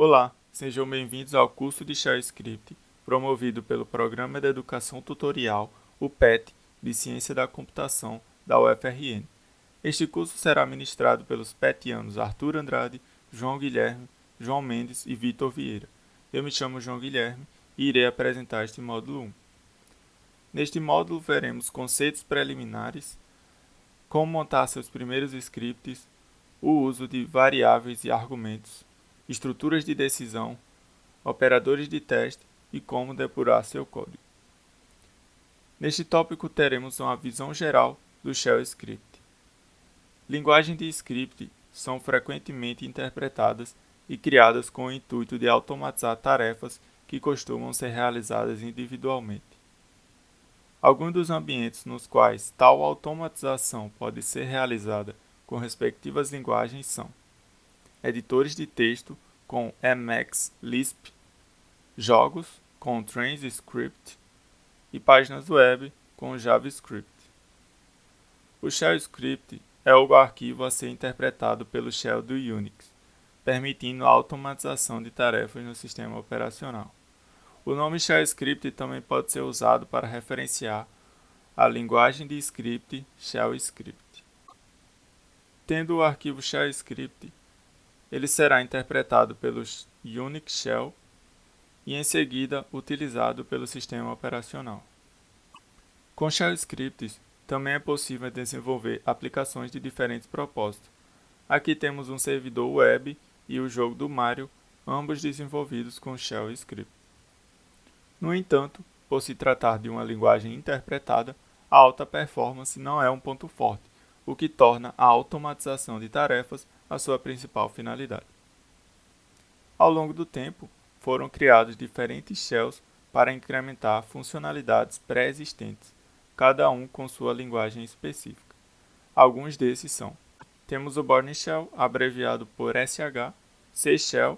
Olá, sejam bem-vindos ao curso de Shell Script, promovido pelo Programa de Educação Tutorial, o PET, de Ciência da Computação, da UFRN. Este curso será ministrado pelos petianos Arthur Andrade, João Guilherme, João Mendes e Vitor Vieira. Eu me chamo João Guilherme e irei apresentar este módulo 1. Neste módulo veremos conceitos preliminares, como montar seus primeiros scripts, o uso de variáveis e argumentos, estruturas de decisão, operadores de teste e como depurar seu código. Neste tópico teremos uma visão geral do Shell Script. Linguagens de script são frequentemente interpretadas e criadas com o intuito de automatizar tarefas que costumam ser realizadas individualmente. Alguns dos ambientes nos quais tal automatização pode ser realizada com respectivas linguagens são editores de texto com Emacs Lisp, jogos com TransScript e páginas web com JavaScript. O Shell Script é o arquivo a ser interpretado pelo Shell do Unix, permitindo a automatização de tarefas no sistema operacional. O nome Shell Script também pode ser usado para referenciar a linguagem de script Shell Script. Tendo o arquivo Shell Script, ele será interpretado pelo Unix Shell e em seguida utilizado pelo sistema operacional. Com Shell Scripts, também é possível desenvolver aplicações de diferentes propósitos. Aqui temos um servidor web e o jogo do Mario, ambos desenvolvidos com Shell Script. No entanto, por se tratar de uma linguagem interpretada, a alta performance não é um ponto forte, o que torna a automatização de tarefas a sua principal finalidade. Ao longo do tempo, foram criados diferentes shells para incrementar funcionalidades pré-existentes, cada um com sua linguagem específica. Alguns desses são: temos o Bourne Shell, abreviado por SH, C Shell,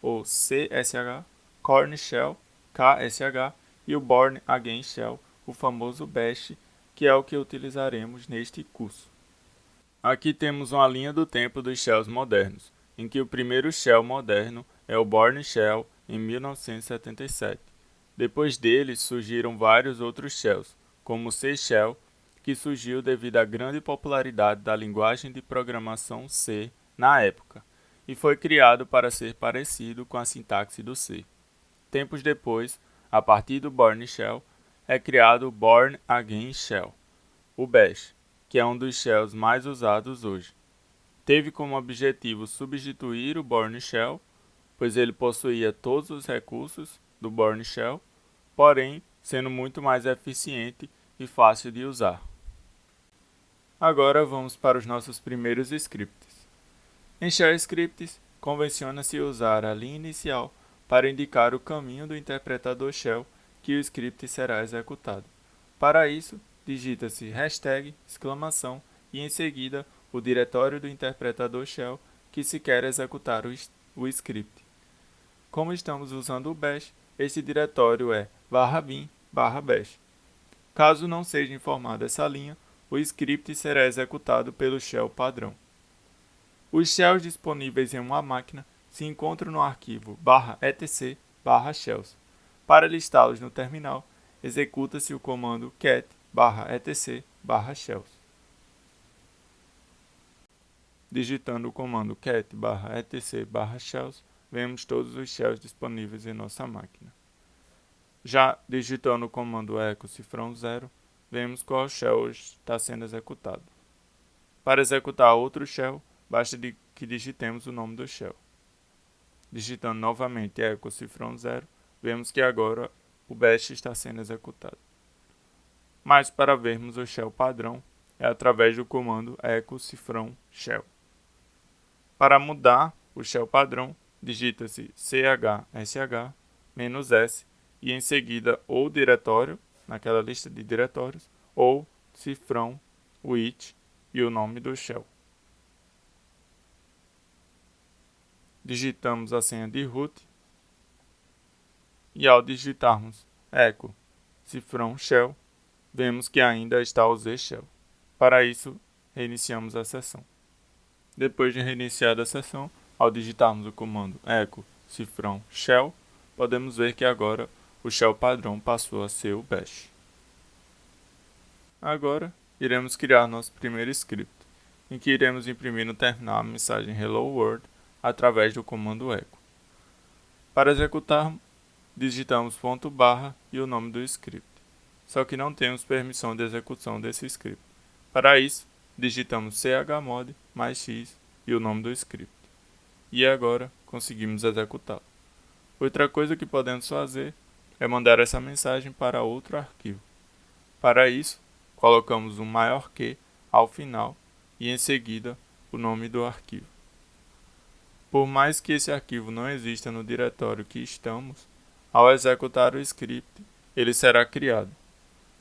ou CSH, Corn Shell, KSH, e o Bourne Again Shell, o famoso Bash, que é o que utilizaremos neste curso. Aqui temos uma linha do tempo dos shells modernos, em que o primeiro shell moderno é o Bourne Shell, em 1977. Depois dele surgiram vários outros shells, como o C Shell, que surgiu devido à grande popularidade da linguagem de programação C na época, e foi criado para ser parecido com a sintaxe do C. Tempos depois, a partir do Bourne Shell, é criado o Bourne Again Shell, o Bash, que é um dos shells mais usados hoje. Teve como objetivo substituir o Bourne Shell, pois ele possuía todos os recursos do Bourne Shell, porém sendo muito mais eficiente e fácil de usar. Agora vamos para os nossos primeiros scripts. Em Shell Scripts, convenciona-se usar a linha inicial para indicar o caminho do interpretador Shell que o script será executado. Para isso, digita-se hashtag, exclamação e em seguida o diretório do interpretador Shell que se quer executar o script. Como estamos usando o bash, este diretório é /bin/bash. Caso não seja informada essa linha, o script será executado pelo shell padrão. Os shells disponíveis em uma máquina se encontram no arquivo /etc/shells. Para listá-los no terminal, executa-se o comando cat/etc/shells. Digitando o comando cat/etc/shells, vemos todos os shells disponíveis em nossa máquina. Já digitando o comando echo cifrão 0, vemos qual shell está sendo executado. Para executar outro shell, basta que digitemos o nome do shell. Digitando novamente echo cifrão 0, vemos que agora o bash está sendo executado. Mas para vermos o shell padrão, é através do comando echo cifrão shell. Para mudar o shell padrão, digita-se chsh-s e em seguida ou diretório, naquela lista de diretórios, ou cifrão with e o nome do shell. Digitamos a senha de root e ao digitarmos echo cifrão shell, vemos que ainda está o Z shell. Para isso, reiniciamos a sessão. Depois de reiniciada a sessão, ao digitarmos o comando echo cifrão shell, podemos ver que agora o shell padrão passou a ser o bash. Agora, iremos criar nosso primeiro script, em que iremos imprimir no terminal a mensagem Hello World através do comando echo. Para executar, digitamos /barra e o nome do script, só que não temos permissão de execução desse script. Para isso, digitamos chmod mais x e o nome do script. E agora conseguimos executá-lo. Outra coisa que podemos fazer é mandar essa mensagem para outro arquivo. Para isso, colocamos um maior que ao final e em seguida o nome do arquivo. Por mais que esse arquivo não exista no diretório que estamos, ao executar o script, ele será criado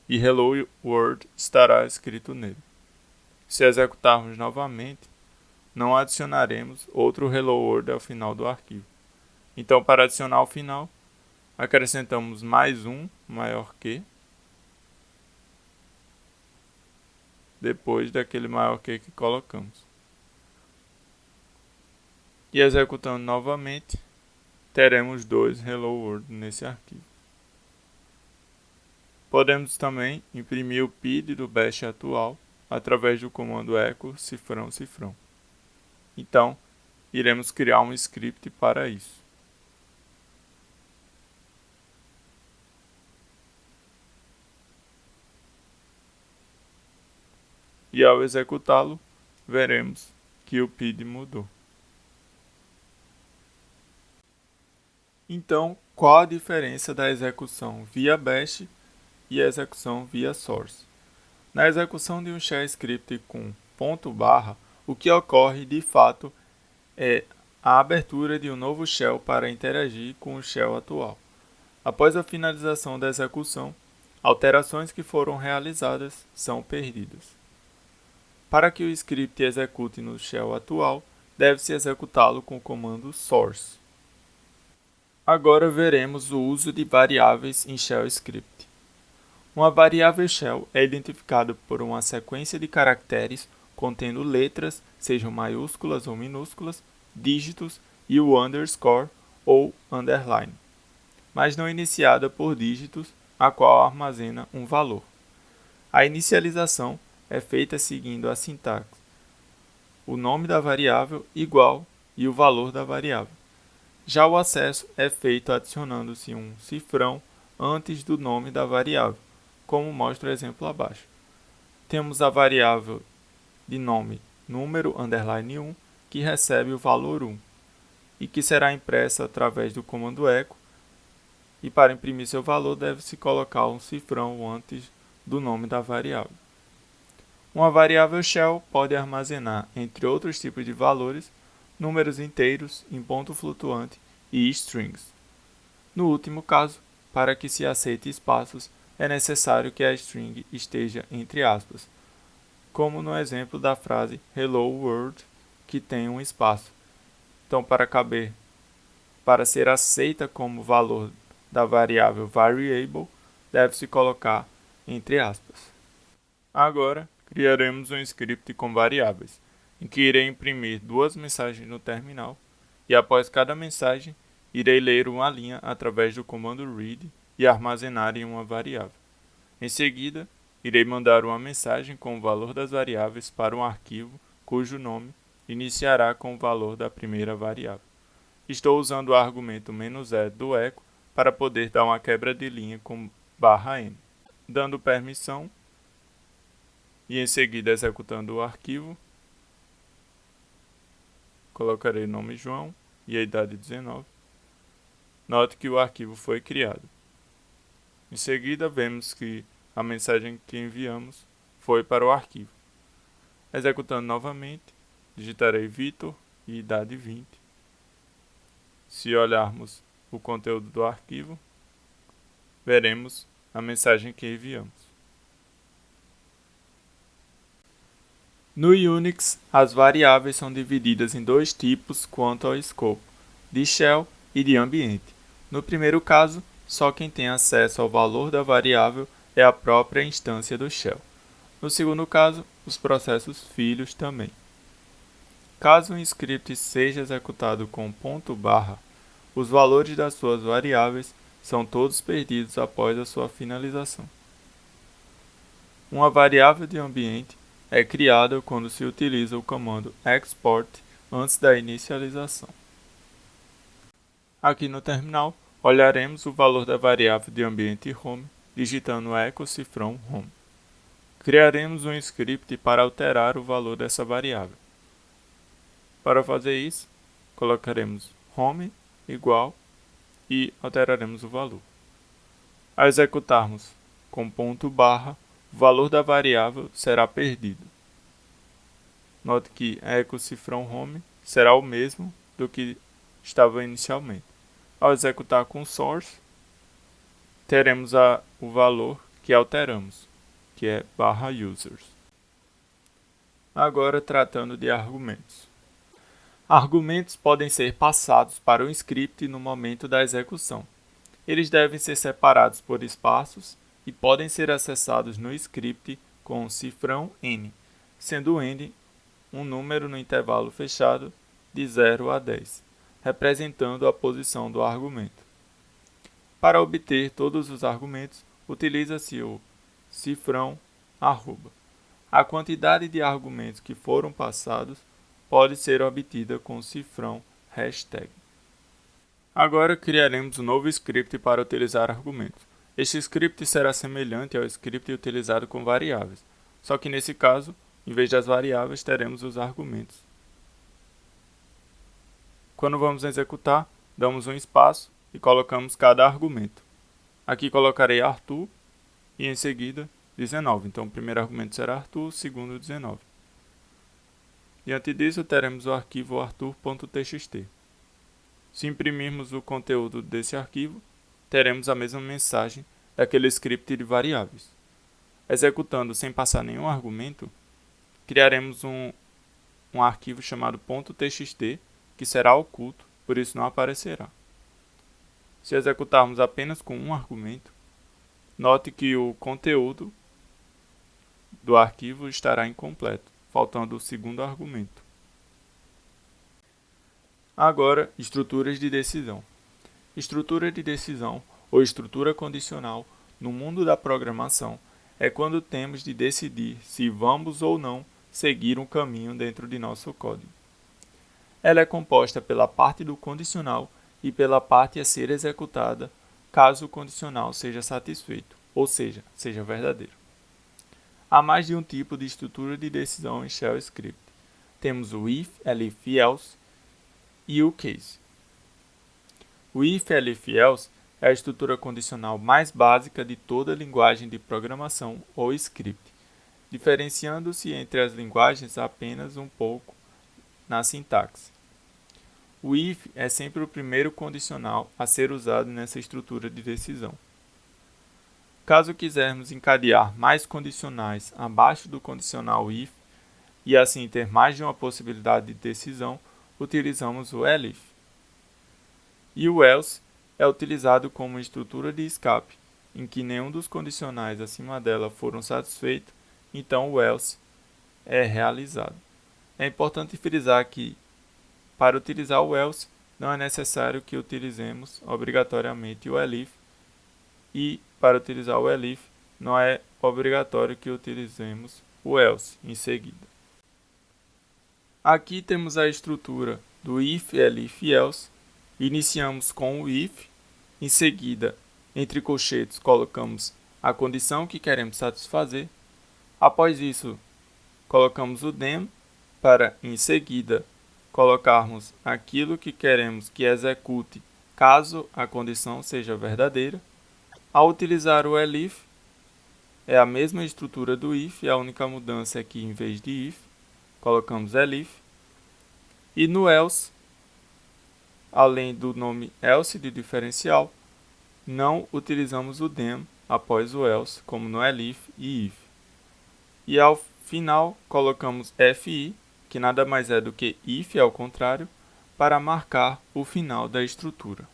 e Hello World estará escrito nele. Se executarmos novamente, não adicionaremos outro Hello World ao final do arquivo. Então, para adicionar ao final, acrescentamos mais um maior que depois daquele maior que colocamos. E executando novamente, teremos dois Hello World nesse arquivo. Podemos também imprimir o PID do bash atual através do comando echo cifrão. Então, iremos criar um script para isso. E ao executá-lo, veremos que o PID mudou. Então, qual a diferença da execução via bash e a execução via source? Na execução de um shell script com /barra, o que ocorre de fato é a abertura de um novo shell para interagir com o shell atual. Após a finalização da execução, alterações que foram realizadas são perdidas. Para que o script execute no shell atual, deve-se executá-lo com o comando source. Agora veremos o uso de variáveis em shell script. Uma variável shell é identificada por uma sequência de caracteres contendo letras, sejam maiúsculas ou minúsculas, dígitos e o underscore ou underline, mas não iniciada por dígitos, a qual armazena um valor. A inicialização é feita seguindo a sintaxe: o nome da variável igual e o valor da variável. Já o acesso é feito adicionando-se um cifrão antes do nome da variável, como mostra o exemplo abaixo. Temos a variável de nome número underline 1, que recebe o valor 1, e que será impressa através do comando echo, e para imprimir seu valor deve-se colocar um cifrão antes do nome da variável. Uma variável shell pode armazenar, entre outros tipos de valores, números inteiros em ponto flutuante e strings. No último caso, para que se aceite espaços, é necessário que a string esteja entre aspas, como no exemplo da frase Hello World, que tem um espaço. Então, para ser aceita como valor da variável variable, deve-se colocar entre aspas. Agora, criaremos um script com variáveis, em que irei imprimir duas mensagens no terminal, e após cada mensagem, irei ler uma linha através do comando read e armazenar em uma variável. Em seguida, irei mandar uma mensagem com o valor das variáveis para um arquivo cujo nome iniciará com o valor da primeira variável. Estou usando o argumento "-e" do echo para poder dar uma quebra de linha com /n. Dando permissão e em seguida executando o arquivo, colocarei o nome João e a idade 19. Note que o arquivo foi criado. Em seguida, vemos que a mensagem que enviamos foi para o arquivo. Executando novamente, digitarei Vitor e idade 20. Se olharmos o conteúdo do arquivo, veremos a mensagem que enviamos. No Unix, as variáveis são divididas em dois tipos quanto ao escopo, de shell e de ambiente. No primeiro caso, só quem tem acesso ao valor da variável é a própria instância do shell. No segundo caso, os processos filhos também. Caso um script seja executado com /barra, Os valores das suas variáveis são todos perdidos após a sua finalização. Uma variável de ambiente é criada quando se utiliza o comando export antes da inicialização. Aqui no terminal, olharemos o valor da variável de ambiente home, digitando o echo cifrão home. Criaremos um script para alterar o valor dessa variável. Para fazer isso, colocaremos home igual e alteraremos o valor. Ao executarmos com ponto barra, o valor da variável será perdido. Note que echo cifrão home será o mesmo do que estava inicialmente. Ao executar com source, teremos o valor que alteramos, que é /users. Agora tratando de argumentos. Argumentos podem ser passados para o script no momento da execução. Eles devem ser separados por espaços e podem ser acessados no script com cifrão n, sendo n um número no intervalo fechado de 0 a 10, representando a posição do argumento. Para obter todos os argumentos, utiliza-se o cifrão arroba. A quantidade de argumentos que foram passados pode ser obtida com o cifrão hashtag. Agora criaremos um novo script para utilizar argumentos. Este script será semelhante ao script utilizado com variáveis, só que nesse caso, em vez das variáveis, teremos os argumentos. Quando vamos executar, damos um espaço e colocamos cada argumento. Aqui colocarei Arthur e em seguida 19. Então o primeiro argumento será Arthur, o segundo 19. Diante disso, teremos o arquivo arthur.txt. Se imprimirmos o conteúdo desse arquivo, teremos a mesma mensagem daquele script de variáveis. Executando sem passar nenhum argumento, criaremos um arquivo chamado .txt, que será oculto, por isso não aparecerá. Se executarmos apenas com um argumento, note que o conteúdo do arquivo estará incompleto, faltando o segundo argumento. Agora, estruturas de decisão. Estrutura de decisão ou estrutura condicional no mundo da programação é quando temos de decidir se vamos ou não seguir um caminho dentro de nosso código. Ela é composta pela parte do condicional e pela parte a ser executada caso o condicional seja satisfeito, ou seja verdadeiro. Há mais de um tipo de estrutura de decisão em Shell Script. Temos o if, elif, else e o case. O if, elif, else é a estrutura condicional mais básica de toda a linguagem de programação ou script, diferenciando-se entre as linguagens apenas um pouco na sintaxe. O if é sempre o primeiro condicional a ser usado nessa estrutura de decisão. Caso quisermos encadear mais condicionais abaixo do condicional if e assim ter mais de uma possibilidade de decisão, utilizamos o elif. E o else é utilizado como estrutura de escape, em que nenhum dos condicionais acima dela foram satisfeitos, então o else é realizado. É importante frisar que, para utilizar o else, não é necessário que utilizemos obrigatoriamente o elif, e para utilizar o elif, não é obrigatório que utilizemos o else em seguida. Aqui temos a estrutura do if, elif e else. Iniciamos com o if, em seguida, entre colchetes, colocamos a condição que queremos satisfazer. Após isso, colocamos o then, para em seguida colocarmos aquilo que queremos que execute caso a condição seja verdadeira. Ao utilizar o elif, é a mesma estrutura do if, a única mudança é que em vez de if, colocamos elif. E no else, além do nome else de diferencial, não utilizamos o then após o else, como no elif e if. E ao final, colocamos fi, que nada mais é do que if ao contrário, para marcar o final da estrutura.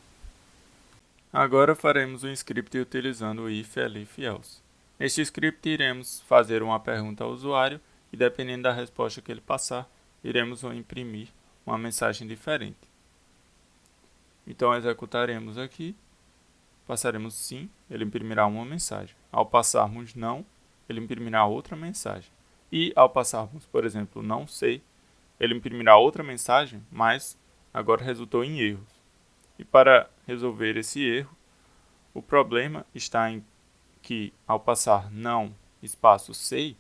Agora faremos um script utilizando o if, elif e else. Neste script iremos fazer uma pergunta ao usuário e, dependendo da resposta que ele passar, iremos imprimir uma mensagem diferente. Então, executaremos aqui, passaremos sim, ele imprimirá uma mensagem. Ao passarmos não, ele imprimirá outra mensagem. E ao passarmos, por exemplo, não sei, ele imprimirá outra mensagem, mas agora resultou em erros. E para resolver esse erro, o problema está em que, ao passar não, espaço sei,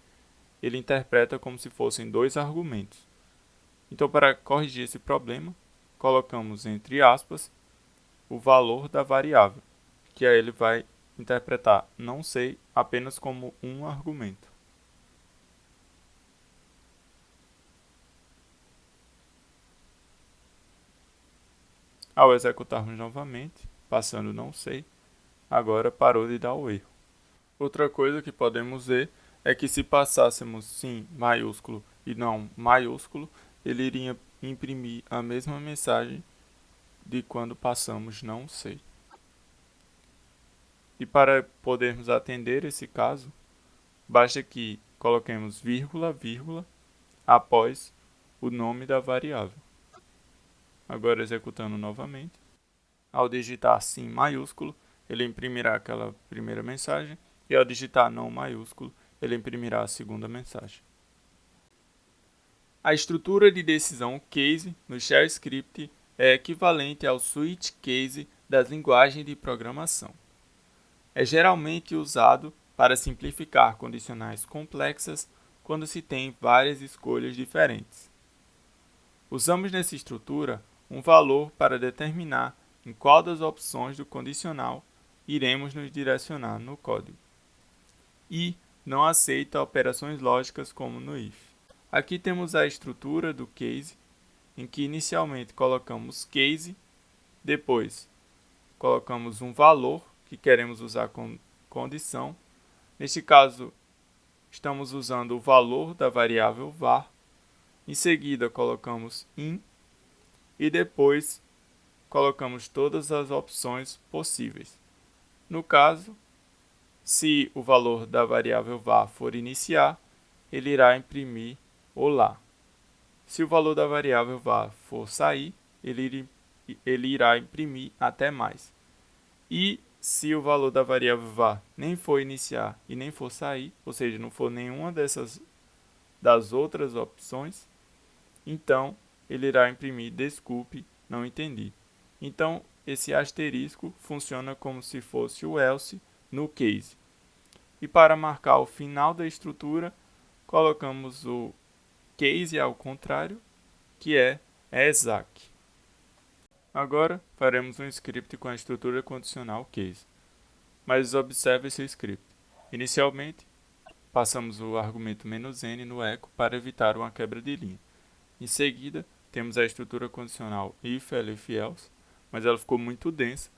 ele interpreta como se fossem dois argumentos. Então, para corrigir esse problema, colocamos entre aspas o valor da variável, que aí ele vai interpretar não sei apenas como um argumento. Ao executarmos novamente, passando não sei, agora parou de dar o erro. Outra coisa que podemos ver é que se passássemos sim maiúsculo e não maiúsculo, ele iria imprimir a mesma mensagem de quando passamos não sei. E para podermos atender esse caso, basta que coloquemos vírgula, vírgula, após o nome da variável. Agora executando novamente. Ao digitar sim maiúsculo, ele imprimirá aquela primeira mensagem, e ao digitar não maiúsculo, ele imprimirá a segunda mensagem. A estrutura de decisão case no Shell Script é equivalente ao switch case das linguagens de programação. É geralmente usado para simplificar condicionais complexas quando se tem várias escolhas diferentes. Usamos nessa estrutura um valor para determinar em qual das opções do condicional iremos nos direcionar no código. E não aceita operações lógicas como no if. Aqui temos a estrutura do case, em que inicialmente colocamos case, depois colocamos um valor que queremos usar com condição. Neste caso, estamos usando o valor da variável var. Em seguida, colocamos in e depois colocamos todas as opções possíveis. No caso, se o valor da variável var for iniciar, ele irá imprimir olá. Se o valor da variável var for sair, ele irá imprimir até mais. E se o valor da variável var nem for iniciar e nem for sair, ou seja, não for nenhuma das outras opções, então ele irá imprimir desculpe, não entendi. Então, esse asterisco funciona como se fosse o else no case. E para marcar o final da estrutura, colocamos o case ao contrário, que é exec. Agora, faremos um script com a estrutura condicional case. Mas observe esse script. Inicialmente, passamos o argumento "-n" no echo para evitar uma quebra de linha. Em seguida, temos a estrutura condicional if, elif, else, mas ela ficou muito densa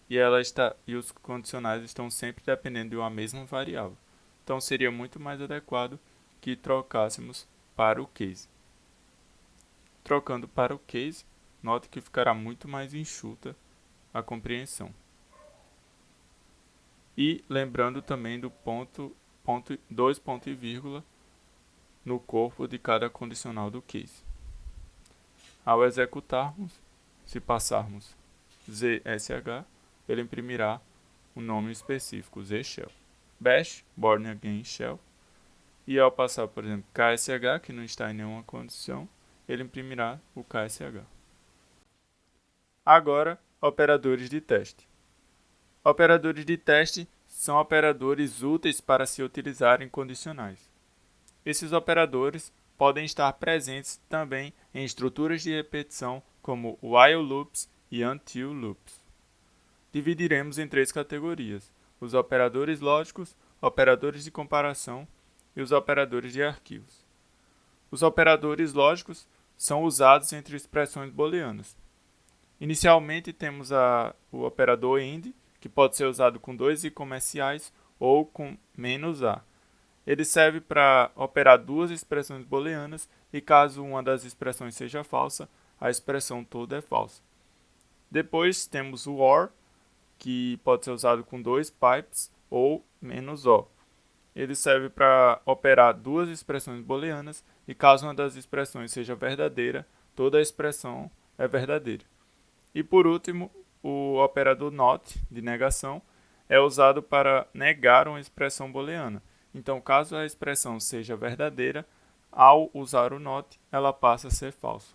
e os condicionais estão sempre dependendo de uma mesma variável. Então, seria muito mais adequado que trocássemos para o case. Trocando para o case, note que ficará muito mais enxuta a compreensão. E lembrando também do dois ponto e vírgula no corpo de cada condicional do case. Ao executarmos, se passarmos zsh, ele imprimirá um nome específico, zshell. Bash, born again shell. E ao passar, por exemplo, ksh, que não está em nenhuma condição, ele imprimirá o ksh. Agora, operadores de teste. Operadores de teste são operadores úteis para se utilizar em condicionais. Esses operadores podem estar presentes também em estruturas de repetição como while loops e until loops. Dividiremos em três categorias: os operadores lógicos, operadores de comparação e os operadores de arquivos. Os operadores lógicos são usados entre expressões booleanas. Inicialmente temos o operador AND, que pode ser usado com dois i comerciais ou com "-a". Ele serve para operar duas expressões booleanas e caso uma das expressões seja falsa, a expressão toda é falsa. Depois temos o OR, que pode ser usado com dois pipes ou "-o". Ele serve para operar duas expressões booleanas e caso uma das expressões seja verdadeira, toda a expressão é verdadeira. E por último, o operador not, de negação, é usado para negar uma expressão booleana. Então, caso a expressão seja verdadeira, ao usar o not, ela passa a ser falsa.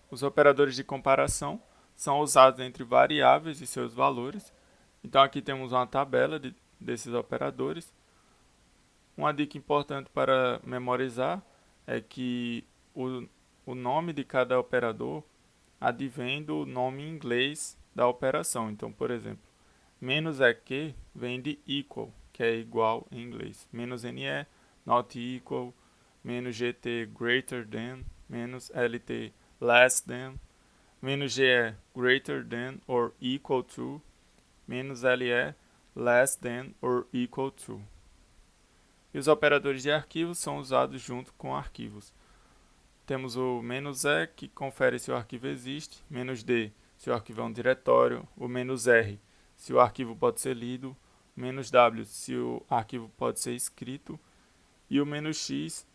Os operadores de comparação são usados entre variáveis e seus valores. Então, aqui temos uma tabela desses operadores. Uma dica importante para memorizar é que o nome de cada operador advém do nome em inglês da operação. Então, por exemplo, menos EQ vem de equal, que é igual em inglês. Menos NE, not equal. Menos GT, greater than. Menos LT, less than. Menos GE, greater than or equal to. Menos LE, less than or equal to. E os operadores de arquivos são usados junto com arquivos. Temos o "-e", que confere se o arquivo existe, "-d", se o arquivo é um diretório, o "-r", se o arquivo pode ser lido, "-w", se o arquivo pode ser escrito, e o "-x",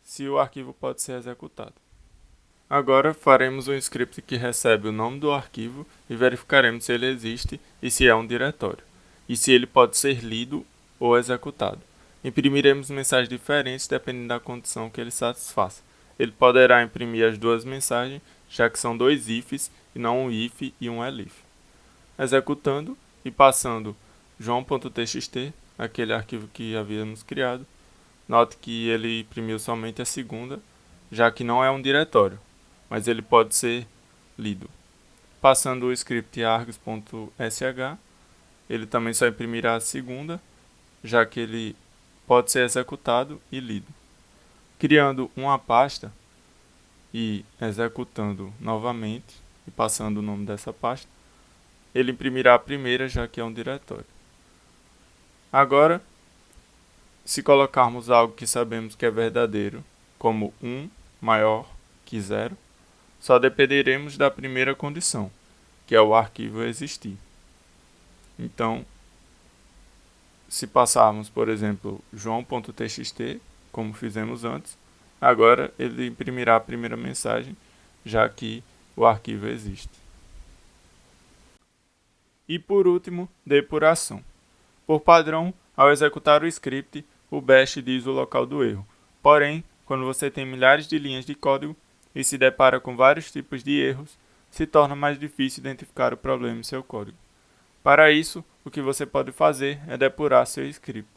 se o arquivo pode ser executado. Agora faremos um script que recebe o nome do arquivo e verificaremos se ele existe e se é um diretório, e se ele pode ser lido ou executado. Imprimiremos mensagens diferentes dependendo da condição que ele satisfaça. Ele poderá imprimir as duas mensagens, já que são dois ifs e não um if e um elif. Executando e passando joão.txt, aquele arquivo que havíamos criado, note que ele imprimiu somente a segunda, já que não é um diretório, mas ele pode ser lido. Passando o script args.sh, ele também só imprimirá a segunda, já que ele pode ser executado e lido. Criando uma pasta e executando novamente e passando o nome dessa pasta, ele imprimirá a primeira, já que é um diretório. Agora, se colocarmos algo que sabemos que é verdadeiro, como 1 maior que 0, só dependeremos da primeira condição, que é o arquivo existir. Então, se passarmos, por exemplo, joão.txt, como fizemos antes, agora ele imprimirá a primeira mensagem, já que o arquivo existe. E por último, depuração. Por padrão, ao executar o script, o bash diz o local do erro. Porém, quando você tem milhares de linhas de código e se depara com vários tipos de erros, se torna mais difícil identificar o problema em seu código. Para isso, o que você pode fazer é depurar seu script,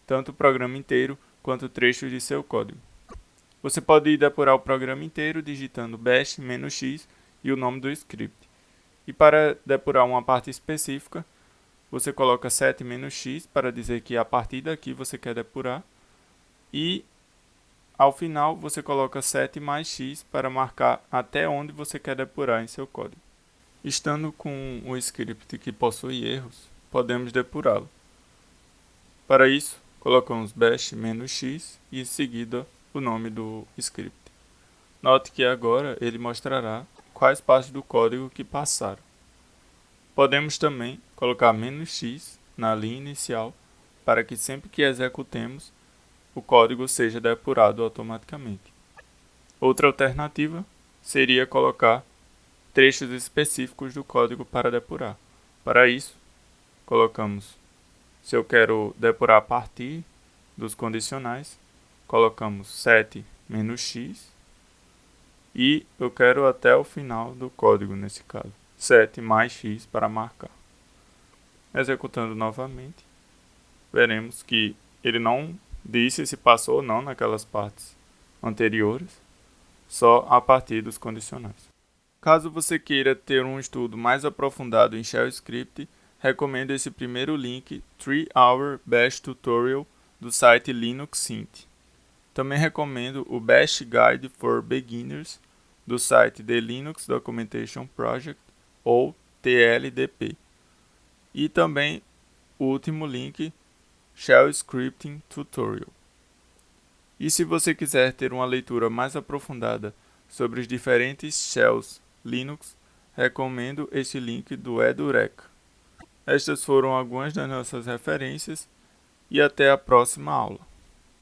tanto o programa inteiro quanto trechos de seu código. Você pode depurar o programa inteiro digitando bash -x e o nome do script. E para depurar uma parte específica, você coloca set -x para dizer que a partir daqui você quer depurar. E ao final você coloca set mais x para marcar até onde você quer depurar em seu código. Estando com um script que possui erros, podemos depurá-lo. Para isso, colocamos bash -x e em seguida o nome do script. Note que agora ele mostrará quais partes do código que passaram. Podemos também colocar "-x" na linha inicial para que sempre que executemos, o código seja depurado automaticamente. Outra alternativa seria colocar trechos específicos do código para depurar. Para isso, colocamos, se eu quero depurar a partir dos condicionais, colocamos set -x e eu quero até o final do código nesse caso, set mais x para marcar. Executando novamente, veremos que ele não disse se passou ou não naquelas partes anteriores, só a partir dos condicionais. Caso você queira ter um estudo mais aprofundado em Shell Script, recomendo esse primeiro link, 3-Hour Bash Tutorial, do site Linuxint. Também recomendo o Bash Guide for Beginners, do site The Linux Documentation Project, ou TLDP. E também o último link, Shell Scripting Tutorial. E se você quiser ter uma leitura mais aprofundada sobre os diferentes shells Linux, recomendo esse link do Edureka. Estas foram algumas das nossas referências e até a próxima aula.